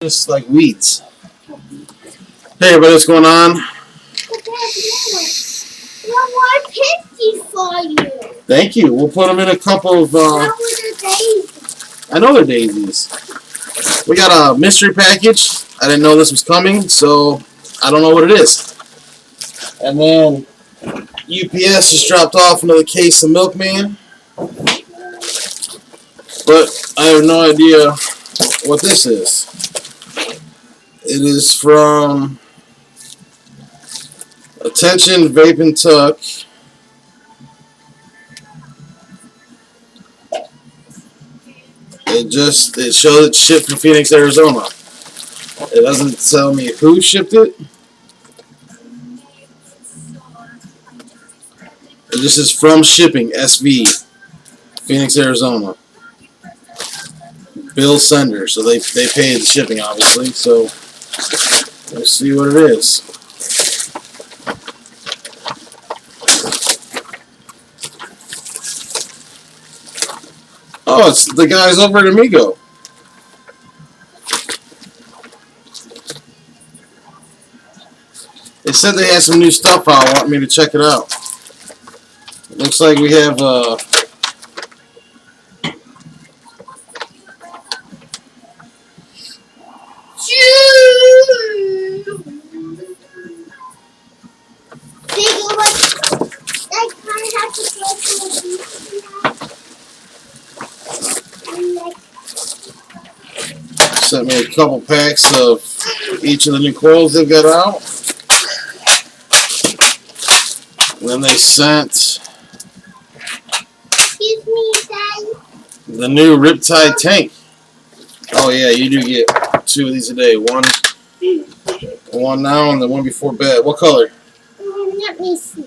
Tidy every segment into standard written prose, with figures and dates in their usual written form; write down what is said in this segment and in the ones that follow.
Just like weeds. Hey everybody, what's going on? More pictures for you. Thank you. We'll put them in a couple of. Daisies. I know they're daisies. We got a mystery package. I didn't know this was coming, so I don't know what it is. And then UPS just dropped off another case of Milkman, but I have no idea what this is. It is from Attention Vape and Tuck. It shows it's shipped from Phoenix, Arizona. It doesn't tell me who shipped it. It just says from shipping SV, Phoenix, Arizona. Bill sender, so they paid the shipping obviously. So we'll see what it is. Oh, it's the guys over at Amigo. They said they had some new stuff out. Want me to check it out. It looks like we have sent me a couple packs of each of the new coils they've got out. And then they sent the new Riptide tank. Oh yeah, you do get 2 of these a day. One now and the one before bed. What color? Let me see.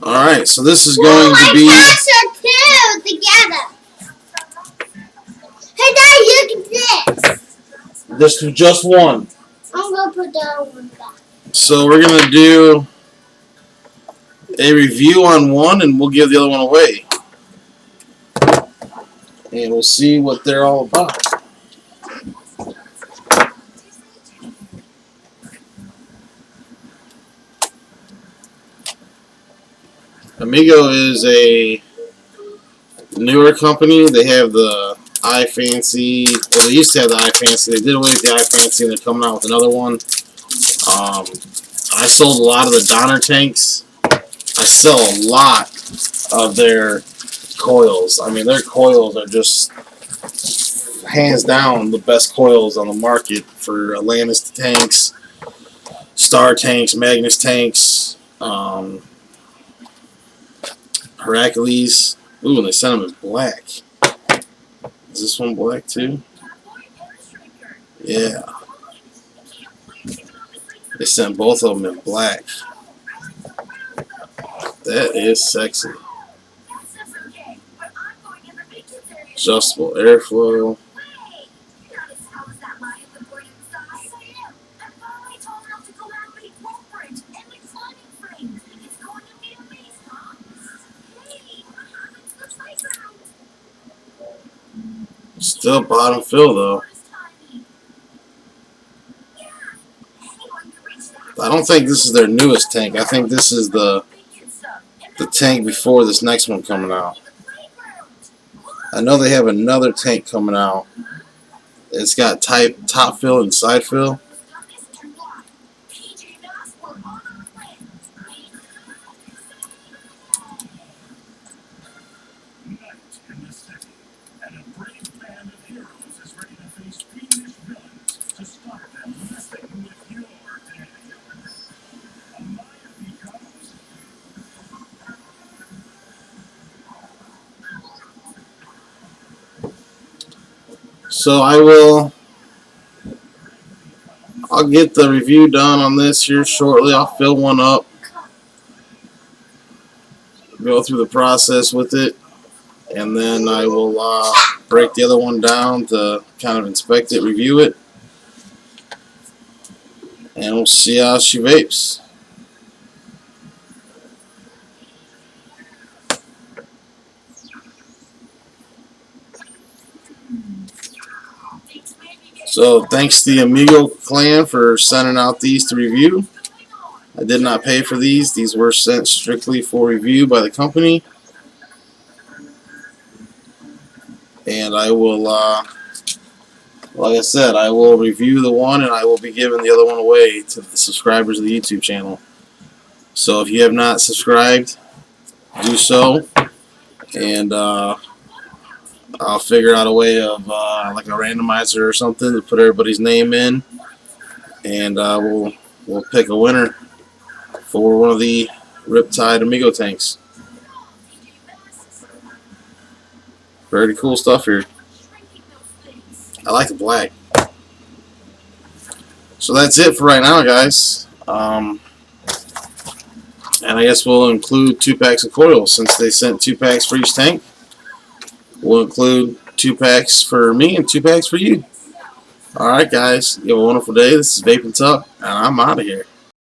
Alright, so this is going to be... Two together. Hey Dad, look at this. This is just one. I'm going to put that one back. So we're going to do a review on one and we'll give the other one away. And we'll see what they're all about. Amigo is a newer company. They have the iFancy. Well, they used to have the iFancy. They did away with the iFancy and they're coming out with another one. I sold a lot of the Donner tanks. I sell a lot of their coils. I mean, their coils are just hands down the best coils on the market for Atlantis tanks, Star tanks, Magnus tanks, Hercules. Ooh, and they sent them in black. Is this one black too? Yeah. They sent both of them in black. That is sexy. Adjustable airflow. Still bottom fill though. I don't think this is their newest tank. I think this is the tank before this next one coming out. I know they have another tank coming out. It's got top fill and side fill. So I'll get the review done on this here shortly. I'll fill one up, go through the process with it, and then I will break the other one down to kind of inspect it, review it, and we'll see how she vapes. So thanks to the Amigo clan for sending out these to review. I did not pay for these. These were sent strictly for review by the company. And I will, like I said, I will review the one and I will be giving the other one away to the subscribers of the YouTube channel. So if you have not subscribed, do so. And I'll figure out a way of like a randomizer or something to put everybody's name in. And we'll pick a winner for one of the Riptide Amigo tanks. Very cool stuff here. I like the black. So that's it for right now, guys. And I guess we'll include 2 packs of coils since they sent 2 packs for each tank. We'll include 2 packs for me and 2 packs for you. Alright, guys. You have a wonderful day. This is Vaping Tuck, and I'm out of here.